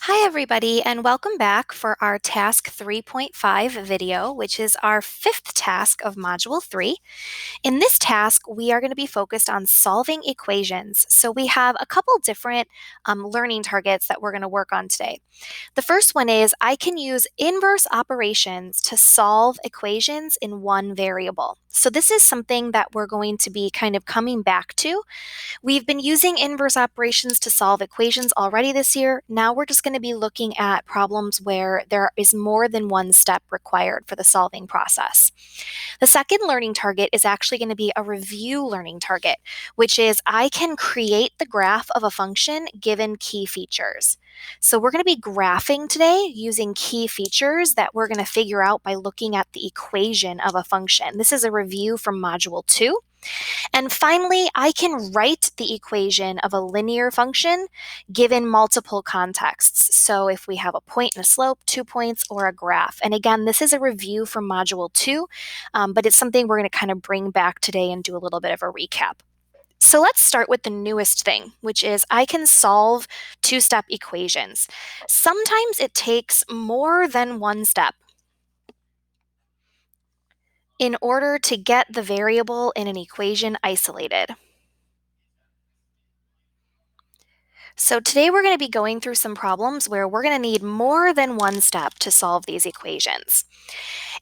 Hi everybody, and welcome back for our task 3.5 video, which is our fifth task of module 3. In this task, we are going to be focused on solving equations. So we have a couple different learning targets that we're going to work on today. The first one is I can use inverse operations to solve equations in one variable. So this is something that we're going to be kind of coming back to. We've been using inverse operations to solve equations already this year. Now we're just going to be looking at problems where there is more than one step required for the solving process. The second learning target is actually going to be a review learning target, which is I can create the graph of a function given key features. So we're going to be graphing today using key features that we're going to figure out by looking at the equation of a function. This is a review from Module 2. And finally, I can write the equation of a linear function given multiple contexts. So if we have a point and a slope, 2 points, or a graph. And again, this is a review from Module 2, but it's something we're going to kind of bring back today and do a little bit of a recap. So let's start with the newest thing, which is I can solve two-step equations. Sometimes it takes more than one step in order to get the variable in an equation isolated. So today we're going to be going through some problems where we're going to need more than one step to solve these equations.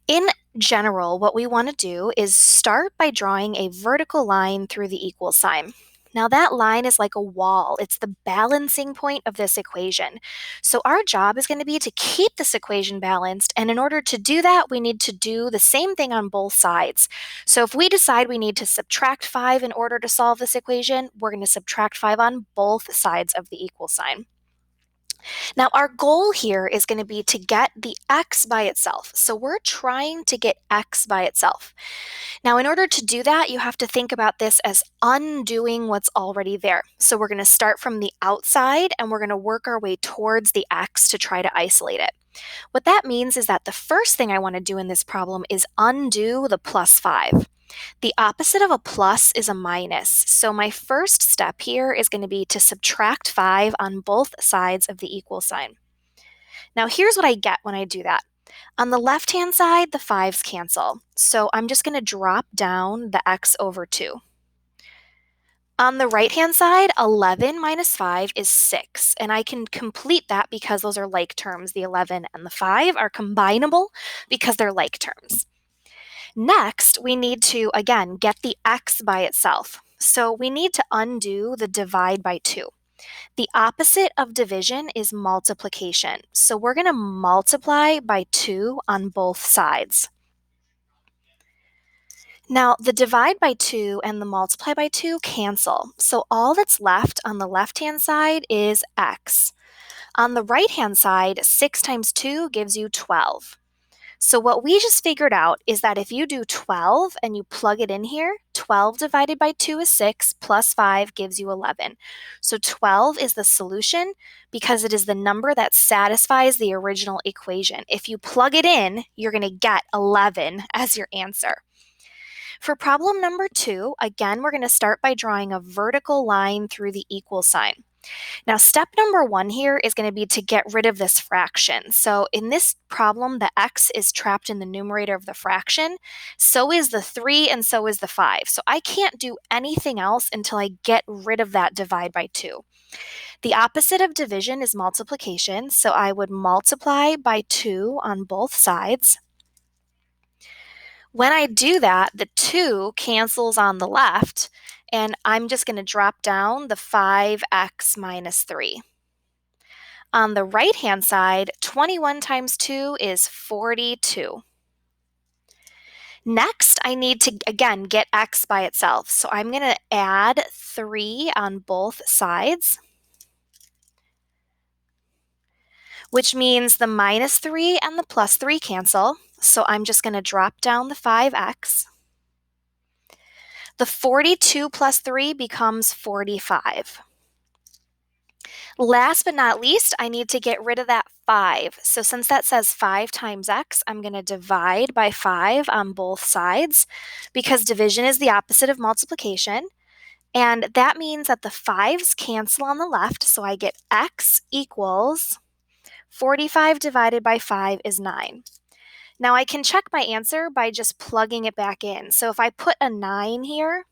In general, what we want to do is start by drawing a vertical line through the equal sign. Now that line is like a wall. It's the balancing point of this equation. So our job is going to be to keep this equation balanced, and in order to do that, we need to do the same thing on both sides. So if we decide we need to subtract 5 in order to solve this equation, we're going to subtract 5 on both sides of the equal sign. Now, our goal here is going to be to get the x by itself. So we're trying to get x by itself. Now, in order to do that, you have to think about this as undoing what's already there. So we're going to start from the outside and we're going to work our way towards the x to try to isolate it. What that means is that the first thing I want to do in this problem is undo the plus 5. The opposite of a plus is a minus. So my first step here is going to be to subtract 5 on both sides of the equal sign. Now here's what I get when I do that. On the left-hand side, the 5's cancel. So I'm just going to drop down the x over 2. On the right-hand side, 11 minus 5 is 6, and I can complete that because those are like terms. The 11 and the 5 are combinable because they're like terms. Next, we need to, again, get the x by itself. So we need to undo the divide by 2. The opposite of division is multiplication. So we're going to multiply by 2 on both sides. Now, the divide by 2 and the multiply by 2 cancel. So all that's left on the left-hand side is x. On the right-hand side, 6 times 2 gives you 12. So what we just figured out is that if you do 12 and you plug it in here, 12 divided by 2 is 6, plus 5 gives you 11. So 12 is the solution because it is the number that satisfies the original equation. If you plug it in, you're going to get 11 as your answer. For problem number 2, again, we're going to start by drawing a vertical line through the equal sign. Now, step number 1 here is going to be to get rid of this fraction. So in this problem, the x is trapped in the numerator of the fraction. So is the 3 and so is the 5. So I can't do anything else until I get rid of that divide by 2. The opposite of division is multiplication. So I would multiply by 2 on both sides. When I do that, the 2 cancels on the left, and I'm just going to drop down the 5x minus 3. On the right-hand side, 21 times 2 is 42. Next, I need to, again, get x by itself. So I'm going to add 3 on both sides, which means the minus 3 and the plus 3 cancel. So I'm just going to drop down the 5x. The 42 plus 3 becomes 45. Last but not least, I need to get rid of that 5. So since that says 5 times x, I'm going to divide by 5 on both sides because division is the opposite of multiplication. And that means that the 5's cancel on the left, so I get x equals 45 divided by 5 is 9. Now I can check my answer by just plugging it back in. So if I put a 9 here,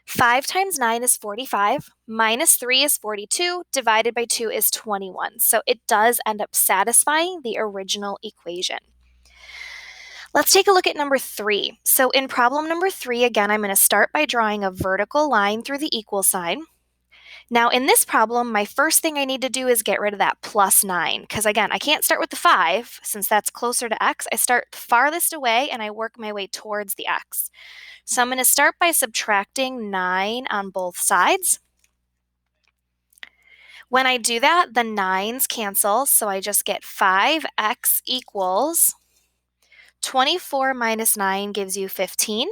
5 times 9 is 45, minus 3 is 42, divided by 2 is 21. So it does end up satisfying the original equation. Let's take a look at number 3. So in problem number 3, again, I'm going to start by drawing a vertical line through the equal sign. Now in this problem, my first thing I need to do is get rid of that plus 9, because again, I can't start with the 5, since that's closer to x. I start farthest away and I work my way towards the x. So I'm going to start by subtracting 9 on both sides. When I do that, the 9's cancel, so I just get 5x equals 24 minus 9 gives you 15.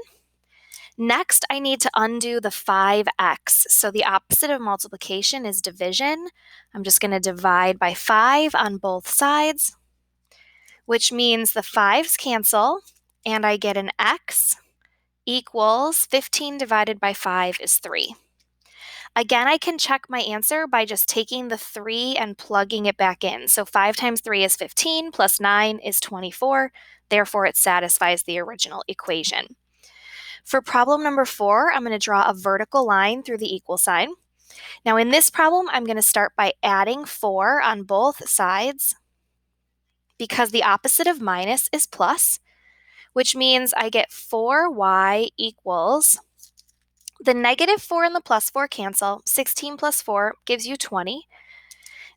Next, I need to undo the 5x. So the opposite of multiplication is division. I'm just going to divide by 5 on both sides, which means the 5's cancel, and I get an x equals 15 divided by 5 is 3. Again, I can check my answer by just taking the 3 and plugging it back in. So 5 times 3 is 15, plus 9 is 24. Therefore, it satisfies the original equation. For problem number 4, I'm going to draw a vertical line through the equal sign. Now in this problem, I'm going to start by adding 4 on both sides because the opposite of minus is plus, which means I get 4y equals, the negative 4 and the plus 4 cancel. 16 plus 4 gives you 20.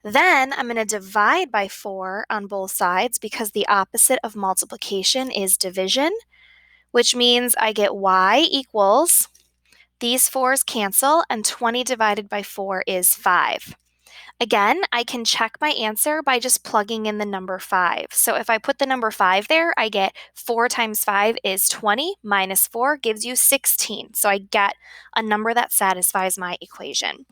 Then I'm going to divide by 4 on both sides because the opposite of multiplication is division, which means I get y equals, these 4's cancel, and 20 divided by 4 is 5. Again, I can check my answer by just plugging in the number 5. So if I put the number 5 there, I get 4 times 5 is 20, minus 4 gives you 16. So I get a number that satisfies my equation.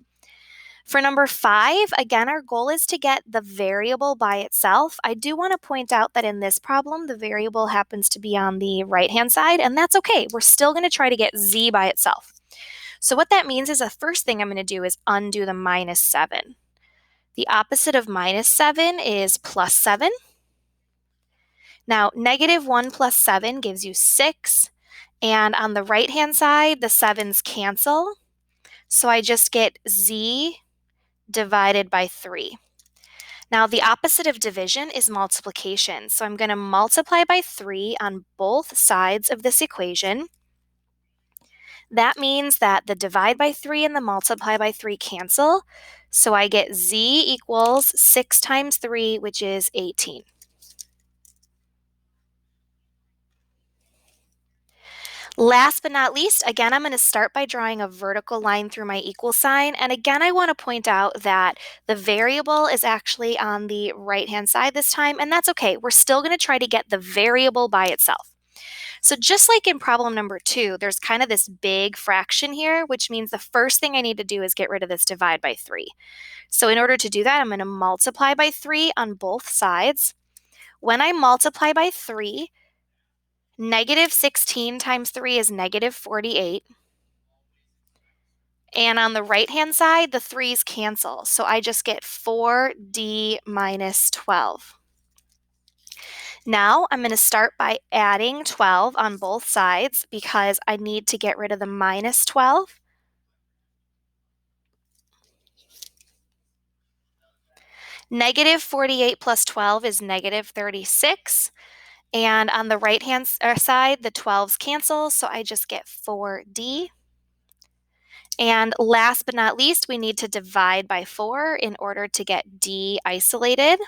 For number 5, again, our goal is to get the variable by itself. I do want to point out that in this problem, the variable happens to be on the right-hand side, and that's okay. We're still going to try to get z by itself. So what that means is the first thing I'm going to do is undo the minus 7. The opposite of minus 7 is plus 7. Now, negative 1 plus 7 gives you 6, and on the right-hand side, the 7's cancel. So I just get z divided by 3. Now, the opposite of division is multiplication. So I'm going to multiply by 3 on both sides of this equation. That means that the divide by 3 and the multiply by 3 cancel. So I get z equals 6 times 3, which is 18. Last but not least, again, I'm going to start by drawing a vertical line through my equal sign. And again, I want to point out that the variable is actually on the right-hand side this time, and that's okay. We're still going to try to get the variable by itself. So just like in problem number 2, there's kind of this big fraction here, which means the first thing I need to do is get rid of this divide by 3. So in order to do that, I'm going to multiply by 3 on both sides. When I multiply by 3, negative 16 times 3 is negative 48. And on the right-hand side, the 3's cancel. So I just get 4d minus 12. Now I'm going to start by adding 12 on both sides because I need to get rid of the minus 12. Negative 48 plus 12 is negative 36. And on the right-hand side, the 12's cancel, so I just get 4d. And last but not least, we need to divide by 4 in order to get d isolated.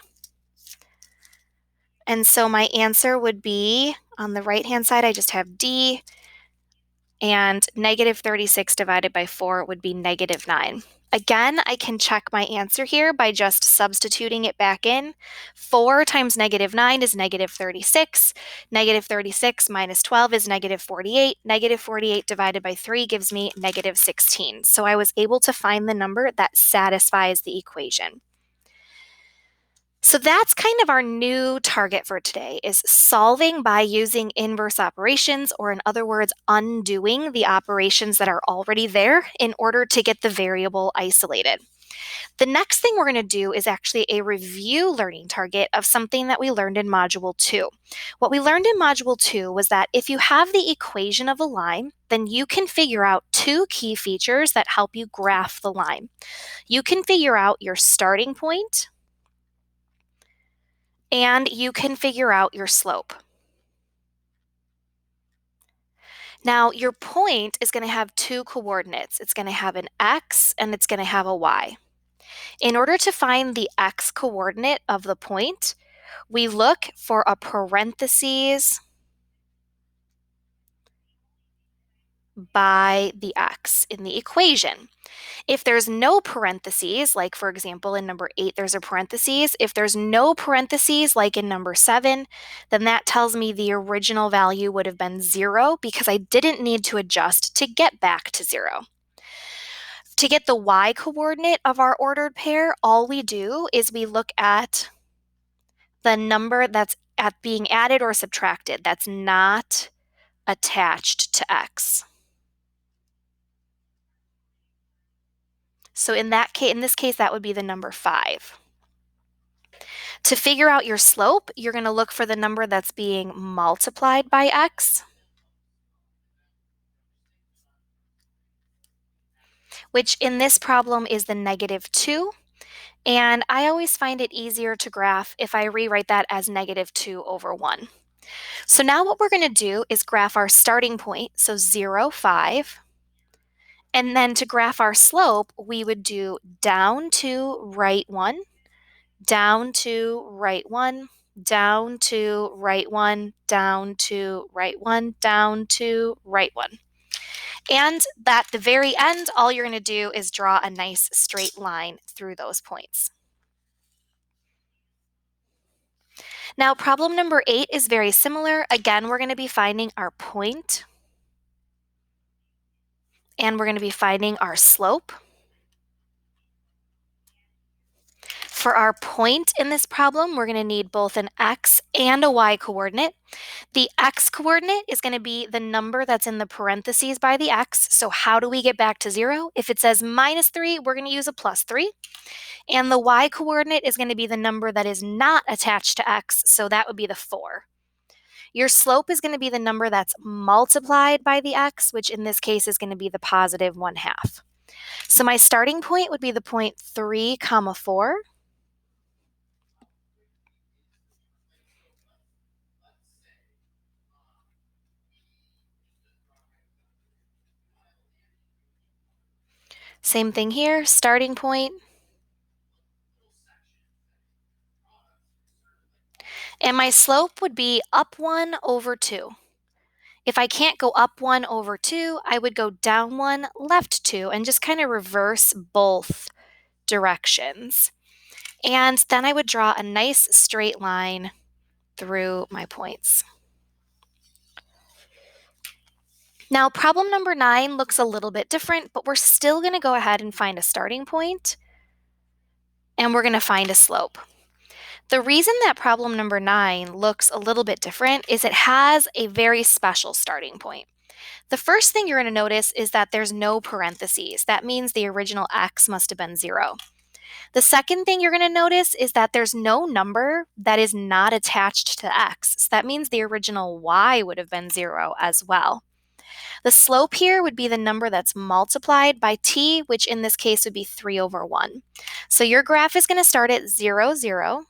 And so my answer would be, on the right-hand side, I just have d, and negative 36 divided by 4 would be negative 9. Again, I can check my answer here by just substituting it back in. 4 times negative 9 is negative 36. Negative 36 minus 12 is negative 48. Negative 48 divided by 3 gives me negative 16. So I was able to find the number that satisfies the equation. So that's kind of our new target for today, is solving by using inverse operations, or in other words, undoing the operations that are already there in order to get the variable isolated. The next thing we're going to do is actually a review learning target of something that we learned in Module 2. What we learned in Module 2 was that if you have the equation of a line, then you can figure out two key features that help you graph the line. You can figure out your starting point, and you can figure out your slope. Now, your point is going to have two coordinates. It's going to have an x and it's going to have a y. In order to find the x coordinate of the point, we look for a parentheses by the x in the equation. If there's no parentheses, like for example in number 8 there's a parentheses, if there's no parentheses like in number 7, then that tells me the original value would have been 0 because I didn't need to adjust to get back to 0. To get the y coordinate of our ordered pair, all we do is we look at the number that's being added or subtracted that's not attached to x. So in this case, that would be the number 5. To figure out your slope, you're going to look for the number that's being multiplied by x, which in this problem is the -2. And I always find it easier to graph if I rewrite that as -2 over 1. So now what we're going to do is graph our starting point, so 0, 5. And then to graph our slope, we would do down to right 1, down to right 1, down to right 1, down to right 1, down to right 1. And at the very end, all you're going to do is draw a nice straight line through those points. Now, problem number 8 is very similar. Again, we're going to be finding our point, and we're going to be finding our slope. For our point in this problem, we're going to need both an x and a y coordinate. The x coordinate is going to be the number that's in the parentheses by the x. So how do we get back to 0? If it says -3, we're going to use a +3. And the y coordinate is going to be the number that is not attached to x, so that would be the 4. Your slope is going to be the number that's multiplied by the x, which in this case is going to be the +1/2. So my starting point would be the point 3, 4. Same thing here, starting point. And my slope would be up 1 over 2. If I can't go up 1 over 2, I would go down 1, left 2, and just kind of reverse both directions. And then I would draw a nice straight line through my points. Now, problem number 9 looks a little bit different, but we're still going to go ahead and find a starting point, and we're going to find a slope. The reason that problem number 9 looks a little bit different is it has a very special starting point. The first thing you're going to notice is that there's no parentheses. That means the original x must have been 0. The second thing you're going to notice is that there's no number that is not attached to x. So that means the original y would have been 0 as well. The slope here would be the number that's multiplied by t, which in this case would be 3 over 1. So your graph is going to start at 0, 0.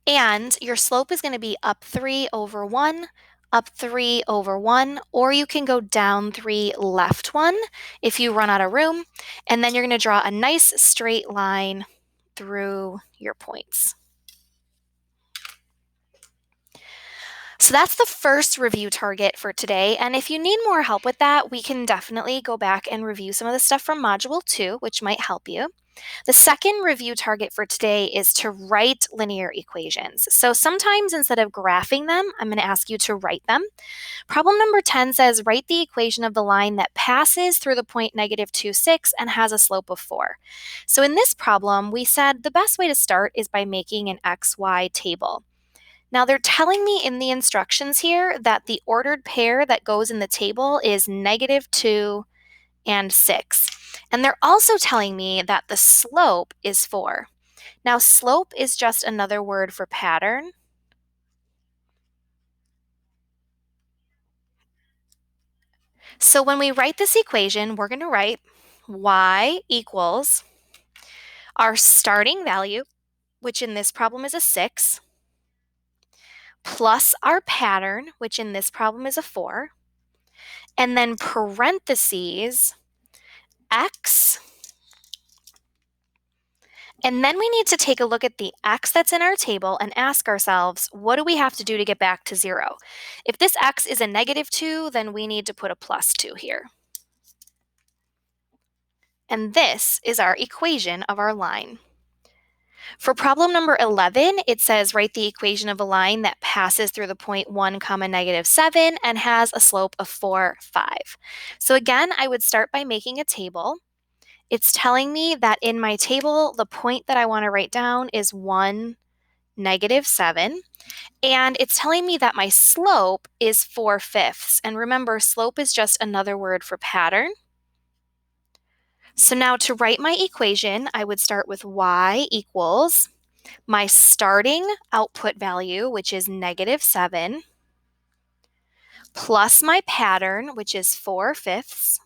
And your slope is going to be up 3 over 1, up 3 over 1, or you can go down 3, left 1 if you run out of room. And then you're going to draw a nice straight line through your points. So that's the first review target for today. And if you need more help with that, we can definitely go back and review some of the stuff from Module 2, which might help you. The second review target for today is to write linear equations. So sometimes instead of graphing them, I'm going to ask you to write them. Problem number 10 says write the equation of the line that passes through the point -2, 6 and has a slope of 4. So in this problem, we said the best way to start is by making an XY table. Now they're telling me in the instructions here that the ordered pair that goes in the table is -2 and 6. And they're also telling me that the slope is 4. Now slope is just another word for pattern. So when we write this equation, we're going to write y equals our starting value, which in this problem is a 6, plus our pattern, which in this problem is a 4, and then parentheses x. And then we need to take a look at the x that's in our table and ask ourselves, what do we have to do to get back to 0? If this x is a -2, then we need to put a +2 here. And this is our equation of our line. For problem number 11, it says write the equation of a line that passes through the point 1, -7 and has a slope of 4, 5. So again, I would start by making a table. It's telling me that in my table, the point that I want to write down is 1, -7. And it's telling me that my slope is 4/5. And remember, slope is just another word for pattern. So now to write my equation, I would start with y equals my starting output value, which is -7, plus my pattern, which is 4/5,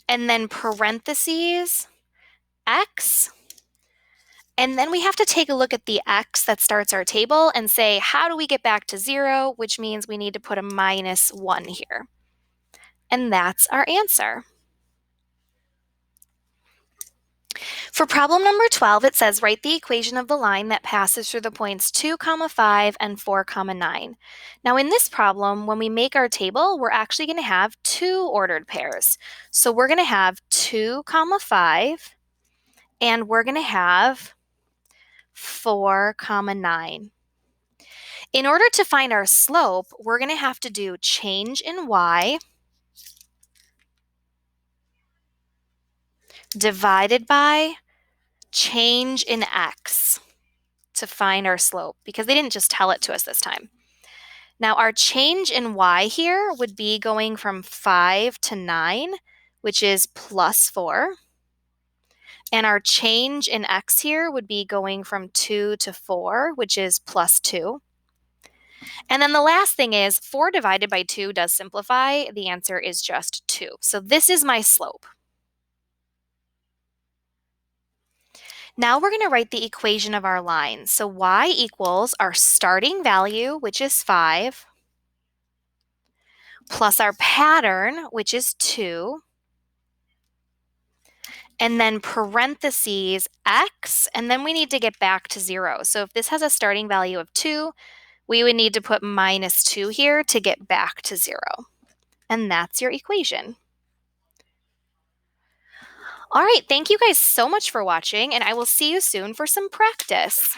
and then parentheses x. And then we have to take a look at the x that starts our table and say, how do we get back to 0? Which means we need to put a -1 here. And that's our answer. For problem number 12, it says write the equation of the line that passes through the points 2, 5 and 4, 9. Now in this problem, when we make our table, we're actually going to have two ordered pairs. So we're going to have 2, 5 and we're going to have 4, 9. In order to find our slope, we're going to have to do change in y divided by change in x to find our slope, because they didn't just tell it to us this time. Now our change in y here would be going from 5 to 9, which is +4. And our change in x here would be going from 2 to 4, which is +2. And then the last thing is 4 divided by 2 does simplify. The answer is just 2. So this is my slope. Now we're going to write the equation of our line. So y equals our starting value, which is 5, plus our pattern, which is 2, and then parentheses x, and then we need to get back to 0. So if this has a starting value of 2, we would need to put -2 here to get back to 0. And that's your equation. All right, thank you guys so much for watching, and I will see you soon for some practice.